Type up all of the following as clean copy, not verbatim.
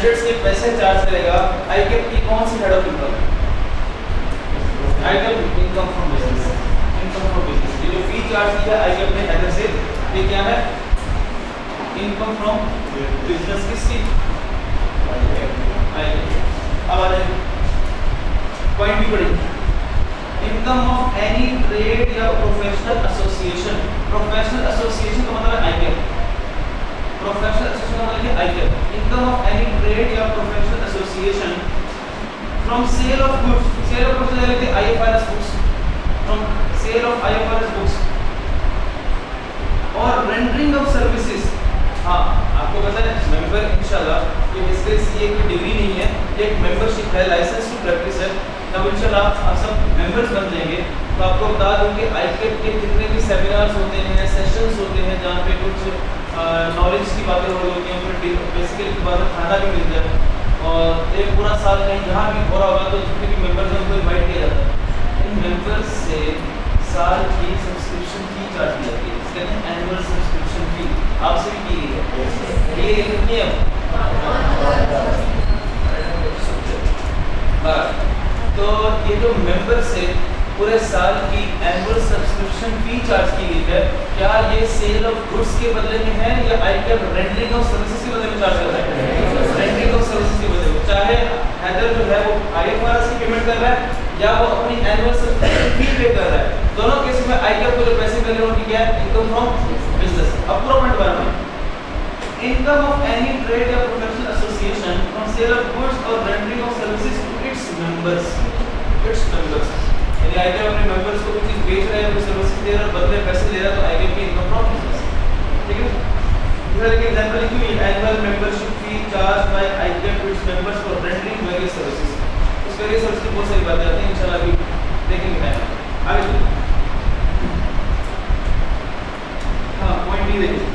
Candidates के पैसे charge करेगा आईकेप की कौन सी head of income? ICAP income from business, income from business. ये जो फी चार्ज किया आईकेप ने हेडर से, ये क्या है? इनकम फ्रॉम बिजनेस किसकी? आईकेप। अब आ जाए पॉइंट भी पढ़ेंगे। इनकम ऑफ एनी ट्रेड या प्रोफेशनल एसोसिएशन, प्रोफेशनल एसोसिएशन का मतलब है आईकेप, प्रोफेशनल एसोसिएशन का मतलब है ICAP. Income of any trade या professional association from sale of goods, sale of goods लेते हैं IFRS books, from sale of IFRS books और रेंडरिंग ऑफ सर्विसेज। हाँ, आपको पता है मेंबर इंशाल्लाह ये इसके ये कोई डिग्री नहीं है, ये एक मेंबरशिप है, लाइसेंस टू प्रैक्टिस है। तब इंशाल्लाह आप सब मेंबर्स बन जाएंगे तो आपको बता दूं कि आईकेप के जितने भी सेमिनार्स होते हैं, सेशंस होते हैं जहाँ पे कुछ नॉलेज की बातें हो रही होती हैं, फिर बेसिकली की बातें खाना भी मिलता है और एक पूरा साल कहीं जहाँ भी हो रहा होगा तो जितने भी मेंबर्स हैं उनको इन्वाइट किया जाता है। इन मेंबर्स से साल की सब्सक्रिप्शन फी चार्ज की जाती है, इसके अंदर एनुअल सब्सक्रिप्शन फी आपसे भी की गई है। ये कितनी है? तो ये जो मेंबर से पूरे साल की एनुअल सब्सक्रिप्शन फी चार्ज की गई है, क्या ये सेल ऑफ गुड्स के बदले में है या आईकेप रेंडरिंग ऑफ सर्विसेज के बदले में चार्ज कर रहा है? रेंडरिंग ऑफ सर्विसेज के बदले में, चाहे हैदर जो है वो आईएफआरएस की पेमेंट कर रहा है या वो अपनी एनुअल सब्सक्रिप्शन फी पे कर रहा है, दोनों केस में आईकेप को जो पैसे मिल रहे हैं उनकी क्या है? Income from business. अब पूरा पॉइंट बना है, इनकम ऑफ एनी ट्रेड या professional association from sale of goods और rendering of services to its members, its members. यानी आईकेप अपने मेंबर्स को कुछ चीज बेच रहा है, कोई सर्विसेज दे रहा है, बदले पैसे दे रहा है, तो आईकेप की इनकम फ्रॉम बिजनेस। ठीक है, इधर एक एग्जांपल लिखी हुई है, annual membership fee charge by ICAP to its members for rendering various services. उस वेरियस सर्विसेज की बहुत सारी बातें आती हैं, इंशाल्लाह अभी देखेंगे टाइम आगे चलिए। हां, पॉइंट डी देखिए,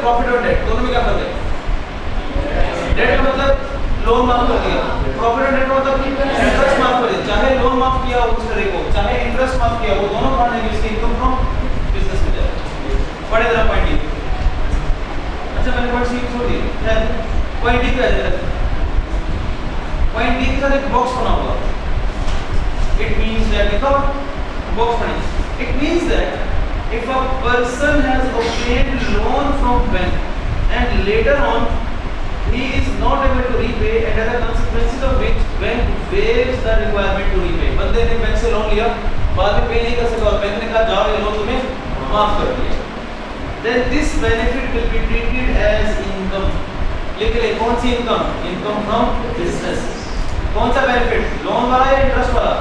प्रॉफिट और डेट, दोनों में क्या फर्क है? डेट का मतलब लोन माफ कर दिया। प्रॉफिट एंड डेट मतलब इंटरेस्ट माफ कर दिया, चाहे लोन माफ किया उस तरह को, चाहे इंटरेस्ट माफ किया, वो दोनों कौन है इसकी इनकम फ्रॉम बिजनेस में जाएगा। पढ़े जरा पॉइंट डी। अच्छा मैंने पॉइंट सी छोड़ दी, पॉइंट डी पे आ जाए। पॉइंट डी के साथ एक बॉक्स बना हुआ, इट मींस दैट लिखा बॉक्स बनी, it means that if a person has obtained loan from bank and later on he is not able to repay and as a consequence of which bank waives the requirement to repay। बंदे ने bank से loan लिया, बाद में पे नहीं कर सका और बैंक ने कहा जाओ ये लोन तुम्हें माफ कर दिया, then this benefit will be treated as income। लिख ले कौन सी इनकम, इनकम फ्रॉम बिजनेस। कौन सा बेनिफिट, लोन वाला या इंटरेस्ट वाला,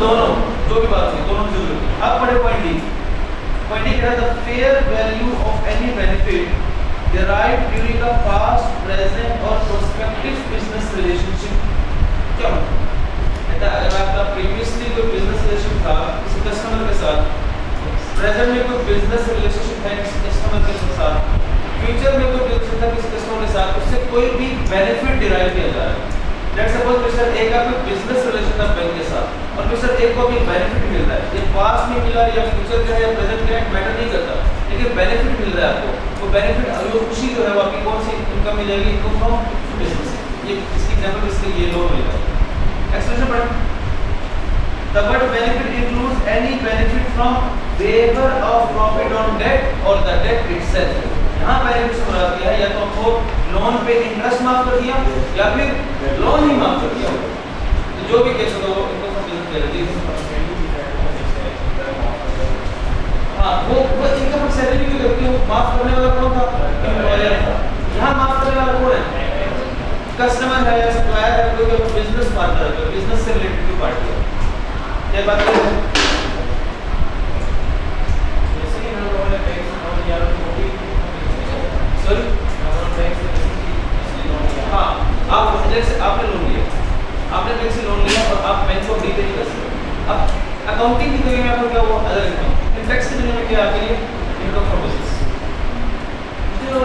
दोनों, जो भी बात है दोनों जरूरी। अब पढ़े पॉइंट डी। पॉइंट डी कहता है the fair value of any benefit derived during a past, present or prospective business relationship। क्या कहता है, अगर आपका प्रीवियसली कोई बिजनेस रिलेशन था किसी कस्टमर के साथ, प्रेजेंट में कोई बिजनेस रिलेशनशिप है किसी कस्टमर के साथ, फ्यूचर में कोई रिलेशन था किसी कस्टमर के साथ, उससे कोई भी बेनिफिट डिराइव किया जा रहा है। लेट्स सपोज मिस्टर ए का कोई बिजनेस रिलेशन था बैंक के साथ और मिस्टर ए को भी बेनिफिट मिल रहा है, ये पास्ट में मिला या फ्यूचर का है या प्रेजेंट का है मैटर नहीं करता, लेकिन बेनिफिट मिल रहा है आपको। वो बेनिफिट वो खुशी जो है वो आपकी कौन सी इनकम मिल जाएगी, इनकम फ्रॉम बिजनेस। ये इसकी एग्जांपल इसके ये लोन मिलेगा। एक्सप्लेनेशन पढ़ें। The word benefit includes any benefit from waiver of profit on debt और द डेट इटसेल्फ। यहाँ बेनिफिट से मुराद क्या है, या तो आपको लोन पे इंटरेस्ट माफ कर दिया या फिर लोन ही माफ कर दिया, तो जो भी केस होगा वो इनकम फ्रॉम बिजनेस कहलाती है। हाँ वो इनकम फ्रॉम सैलरी क्यों करती है, माफ करने वाला कौन था, एम्प्लॉयर था। यहाँ माफ करने वाला कौन है, कस्टमर है या सप्लायर है, कोई बिजनेस पार्टनर है, बिजनेस से रिलेटेड कोई पार्टी है। ये बात है हाँ, आप जैसे आपने लोन लिया, आपने बैंक से लोन लिया और आप बैंक को रीपे नहीं कर सकते। अब अकाउंटिंग की दुनिया में आपको क्या हुआ, अदर इनकम। टैक्स की दुनिया में क्या आपके लिए इनकम फ्रॉम बिजनेस। जो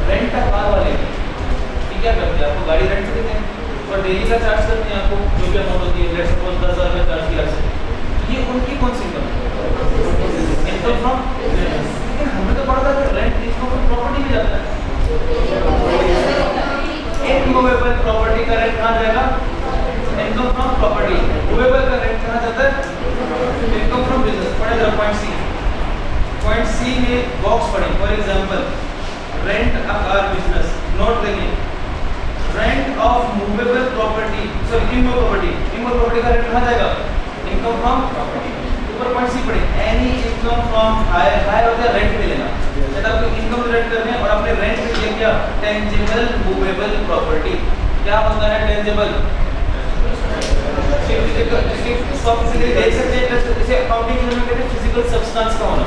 रेंट का कार वाले क्या करते हैं, आपको गाड़ी रेंट देते हैं और डेली का चार्ज करते हैं, आपको जो भी अमाउंट होती है, लेट्स सपोज 10,000 रुपये चार्ज किया आपसे, ये उनकी कौन सी इनकम है, इनकम फ्रॉम। लेकिन हमने तो पढ़ा था कि रेंट इनकम फ्रॉम प्रॉपर्टी में जाता है। इमूवेबल प्रॉपर्टी का रेंट कहाँ जाएगा, इनकम फ्रॉम प्रॉपर्टी। मूवेबल का रेंट कहाँ जाता है, इनकम फ्रॉम बिजनेस। पढ़े जरा पॉइंट सी। पॉइंट सी में बॉक्स पढ़े, for example rent a car business, note लेंगे rent of movable property, sorry immovable property, immovable property का रेंट कहाँ जाएगा, इनकम फ्रॉम प्रॉपर्टी। ऊपर पॉइंट सी पढ़े, any income from hire, hire होता है रेंट पे लेना, जब आपको इनकम जनरेट करने और अपने रेंट पे लिया क्या, टेंजिबल मूवेबल प्रॉपर्टी। क्या होता है टेंजिबल, फिजिकली देख सकते हैं, इसे अकाउंटिंग में कहते हैं फिजिकल सब्सटेंस का होना।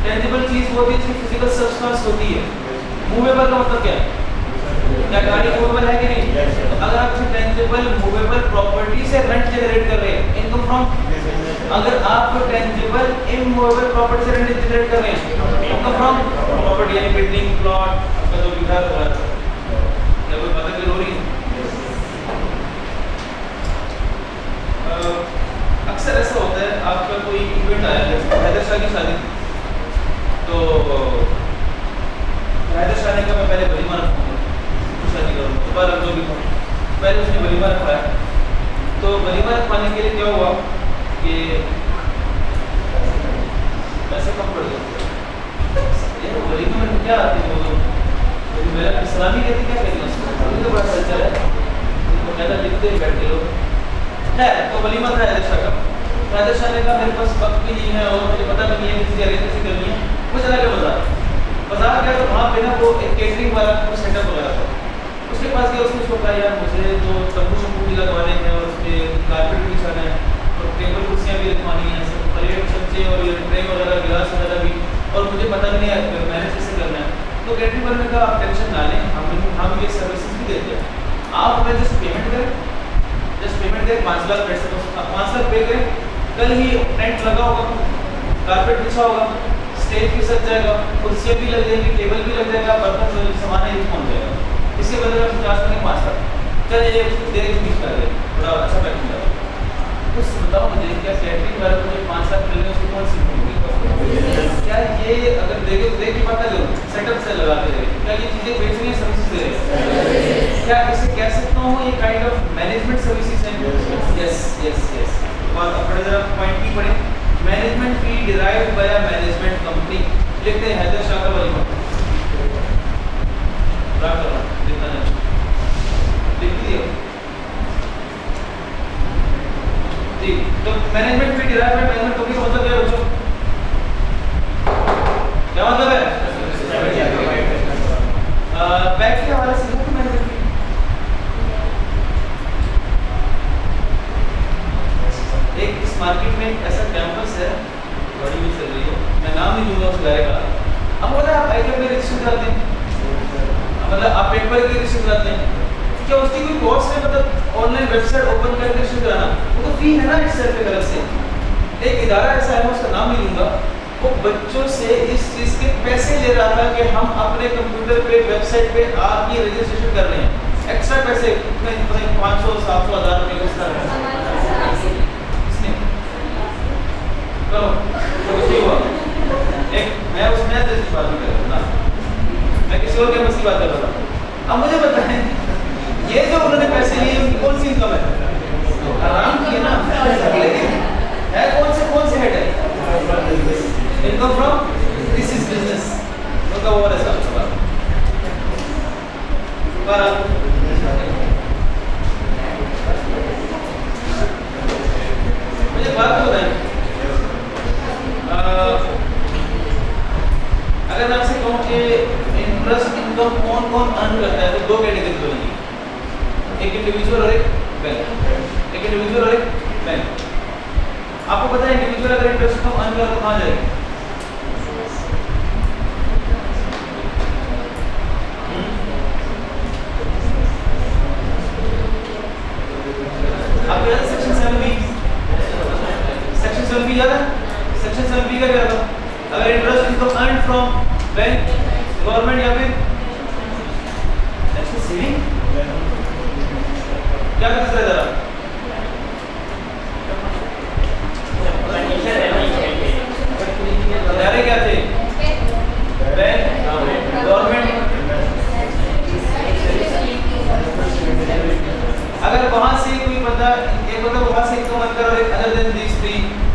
टेंजिबल चीज वो होती है जिसकी फिजिकल सब्सटेंस होती है। मूवेबल का मतलब क्या है, क्या गाड़ी मूवेबल है कि नहीं, तो अगर आप टेंजिबल मूवेबल प्रॉपर्टी से रेंट जनरेट कर रहे हैं, इनकम फ्रॉम। अगर आप टेंजिबल इमूवेबल प्रॉपर्टी से रेंट जनरेट कर रहे हैं, इनकम फ्रॉम प्रॉपर्टी, यानी बिल्डिंग, प्लॉट, आपका जो भी घर है, क्या कोई पता जरूरी है। अक्सर ऐसा होता है, आपका कोई इवेंट आया है, हैदर शाह की शादी, तो हैदर शाह ने कहा मैं पहले वलीमा रखूँगा, शादी करूँगा, तो बार जो भी पहले उसने वलीमा रखवाया। तो वलीमा रखवाने के लिए क्या हुआ कि पैसे कम पड़ गए। ये वलीमा में क्या आते हैं वो, मेरा इस्लामी कहती क्या कहती है, तो बड़ा कल्चर है, तो कहता लिखते बैठे लोग है। तो वलीमा था हैदर शाह का, हैदर शाह ने कहा मेरे पास वक्त भी नहीं है और मुझे पता भी नहीं है किसी अरेंज कैसे करनी है, वो चला गया बाजार गया, तो वहाँ पे ना वो एक केटरिंग वाला को सेटअप वगैरह था, उसके पास गया, उसने उसको कहा यार मुझे तो तंबू शंबू भी लगवाने हैं और उसके कारपेट भी बिछाना है और टेबल कुर्सियाँ भी रखवानी है, सब प्लेट चमचे और ये ट्रे वगैरह गिलास वगैरह भी, और मुझे पता भी नहीं है मैनेज कैसे करना है। तो केटरिंग वाले ने कहा आप टेंशन ना लें, हम ये सर्विसेज भी देते हैं, आप हमें जस्ट पेमेंट करें, 5 लाख पैसे, 5 लाख पे करें, कल ही टेंट लगा होगा, कारपेट बिछा होगा, स्टेज भी सज जाएगा, कुर्सियाँ भी लग जाएगी, टेबल भी लग जाएगा, बर्तन सामान ही पहुँच जाएगा, इसके बदले में पास में 5 साल चल ये देर के बीच में थोड़ा अच्छा पैकेज है। कुछ बताओ मुझे क्या कैटरिंग वाले को जो 5 साल मिल रहे हैं उसकी कौन सी होगी? क्या ये अगर देखिए पता लो सेटअप से लगाते हैं, क्या ये चीज़ें बेचने की सर्विसेज दे रहे हैं? क्या इसे कह सकता हूँ ये काइंड ऑफ मैनेजमेंट सर्विसेज हैं? Yes yes yes. और अपने जरा पॉइंट की पढ़े, management fee derived bye a management company. लिखते हैं हैदर शाह का वाली लिख दिया ठीक। तो management fee derived by management company का मतलब क्या है बच्चों? क्या मतलब है? पैक के हवाले से लिखो मैनेजमेंट फी। एक इस मार्केट में ऐसा कैंपस है, बड़ी भी चल रही है, मैं नाम नहीं दूंगा उस गाय का। अब बोला आप आईटीआई में रजिस्टर कराते हैं, मतलब आप पेपर के रजिस्टर कराते हैं, क्या उसकी कोई कॉस्ट है? मतलब ऑनलाइन वेबसाइट ओपन करके रजिस्टर कराना वो तो फी है ना इटसेल्फ एक अलग से। एक इदारा ऐसा है, मैं उसका नाम नहीं लूंगा, वो बच्चों से इस चीज़ के पैसे ले रहा था कि हम अपने कंप्यूटर पे वेबसाइट पे आपकी रजिस्ट्रेशन कर रहे हैं, एक्स्ट्रा पैसे 500 700 1000 रुपये किस तरह तो कुछ हुआ। एक मैं उसमें जैसी बात नहीं कर रहा था, मैं किसी और कैंपस की बात कर रहा था। अब मुझे बताएं ये जो उन्होंने पैसे लिए उनकी कौन सी इनकम है? आराम की है ना, लेकिन है कौन से हेड है? Income from this is business. उनका वो ऐसा पर मुझे बात तो बताएं, अगर मैं आपसे कहूँ कि इंटरेस्ट इनकम कौन कौन अर्न करता है तो दो कैटेगरी बनेगी, एक इंडिविजुअल और एक बैंक। एक इंडिविजुअल और एक बैंक। आपको पता है इंडिविजुअल अगर इंटरेस्ट इनकम अर्न करे तो कहाँ जाएगी? आपको याद है सेक्शन 7B? सेक्शन 7B याद है? सेक्शन 7B का क्या था? अगर interest income earn from bank, government या फिर सेविंग, क्या करते थे जरा? दायरे क्या थे? Bank, government. अगर वहां से कोई बंदा एक बंदा वहां से इनकम अर्न कर और एक अदर देन दिस थ्री,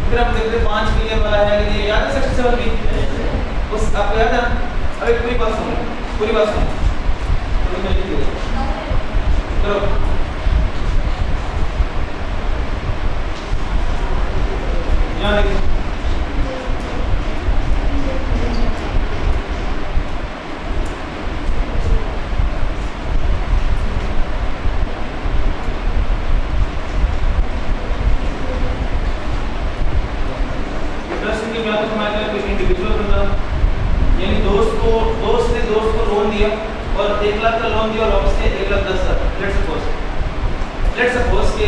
फिर हम देखते 5 मिलियन वाला है कि ये याद है सेक्शन 7B? उस आपको याद है? अब एक पूरी बात सुनो, पूरी बात सुनो, चलो यहाँ देखिए, इंटरेस्ट की बात तो मैं कोई इंडिविजुअल बंदा यानी दोस्त ने दोस्त को लोन दिया और 1 लाख का लोन दिया और वापस के 1,10,000। लेट्स सपोज के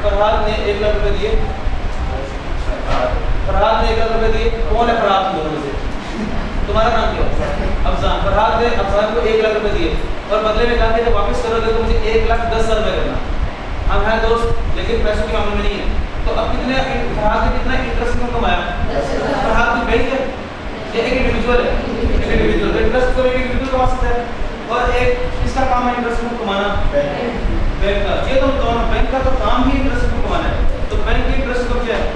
फरहाद ने 1 लाख रुपए दिए। फरहाद ने 1 लाख रुपए दिए। कौन है फरहाद दोनों में से? तुम्हारा नाम क्या है? अफजान। फरहाद ने अफजान को 1 लाख रुपए दिए और बदले में कहा कि जब वापस करोगे तो मुझे 1,10,000 रुपए करना। हम हैं दोस्त लेकिन पैसों के मामले में नहीं है, तो अब कितने फरहाद ने कितना इंटरेस्ट इनकम कमाया? फरहाद की बैंक है, ये एक इंडिविजुअल है, एक इंडिविजुअल इंटरेस्ट तो एक इंडिविजुअल कमा सकता है और एक इसका काम है इंटरेस्ट को कमाना बैंक का। ये तो दोनों बैंक का तो काम ही इंटरेस्ट को कमाना है, तो बैंक की इंटरेस्ट को क्या है?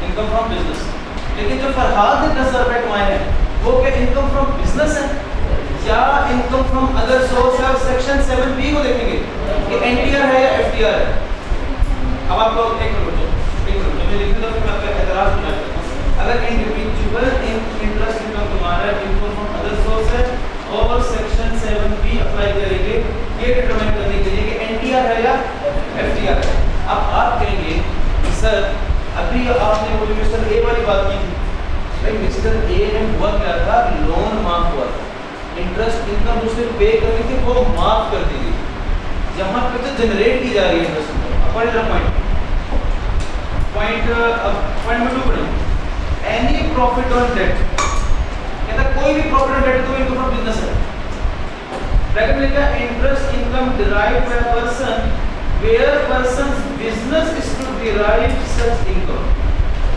Income from business. लेकिन जो फरहाद ने 10,000 रुपए कमाए हैं वो क्या इनकम फ्रॉम बिजनेस है या इनकम फ्रॉम अदर सोर्स है? सेक्शन 7B को देखेंगे कि एनटीआर है या एफटीआर है। अब आप लोग एक मिनट मैं लिखने दो, फिर मैं आपका एतराज सुना देता हूँ। अगर इंडिविजुअल इंटरेस्ट इनकम तुम्हारा इनकम फ्रॉम अदर सोर्स है और सेक्शन 7B अप्लाई करेंगे ये डिटरमाइन करने के लिए कि एनटीआर है या एफटीआर है। अब आप कहेंगे सर अभी आपने वो मिस्टर ए वाली बात की थी, भाई मिस्टर ए ने हुआ क्या था? लोन माफ हुआ था, इंटरेस्ट इनकम उसने पे करनी थी वो माफ कर दी गई, जहाँ पे तो जनरेट की जा रही है इंटरेस्ट इनकम। पॉइंट नंबर 2 पढ़ें। Any profit on debt, bracket में लिखा है interest income derived by person where person's business is to derive such income.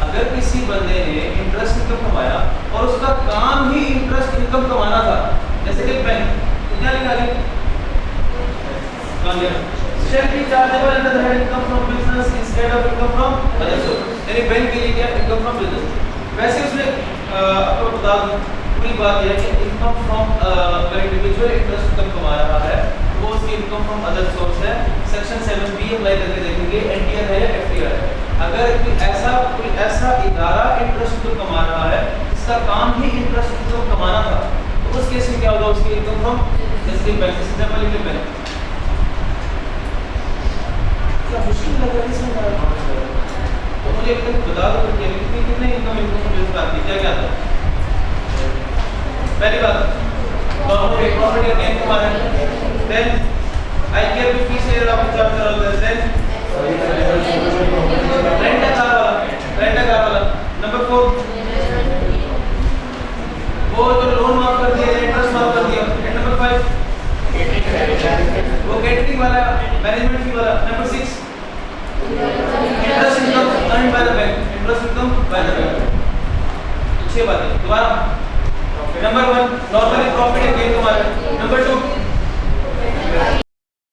अगर किसी बंदे ने इंटरेस्ट इनकम कमाया और उसका काम ही इंटरेस्ट इनकम कमाना था, जैसे कि बैंक, तो क्या लिखा है? shall be chargeable under the head income from business instead of income from other source। यानी बैंक के लिए क्या इनकम फ्रॉम बिजनेस। वैसे उसमें आपको बता दूं पूरी बात यह है कि इनकम फ्रॉम अगर इंडिविजुअल इंटरेस्ट इनकम कमा रहा है वो उसकी इनकम फ्रॉम अदर सोर्स है। सेक्शन 7B अप्लाई करके देखेंगे एनटीआर है या एफटीआर है। अगर कोई ऐसा इदारा इंटरेस्ट इनकम कमा रहा है इसका काम ही इंटरेस्ट इनकम कमाना था, तो उस केस में क्या होगा? उसकी इनकम फ्रॉम जैसे बैंक, एग्जांपल लिख ले बैंक। क्या मुश्किल लग रहा है इसमें? तो मुझे एक बता दो कि कितने इनकम बेस बात की क्या था? पहली बात नॉर्मल प्रॉफिट या गेन कमा रहे हैं, देन आई केयर भी फीस ले रहा हूं, चार्ज कर रहा हूं, देन रेंट कार वाला। नंबर 4 वो जो लोन माफ कर दिया, इंटरेस्ट माफ कर दिया। नंबर 5 वो कैटरिंग वाला, मैनेजमेंट फी वाला। Number 6 interest income earned by the bank, interest income by the bank. 6 बातें दोबारा। नंबर 1 नॉर्मली प्रॉफिट या गेन कमा रहे हैं। नंबर 2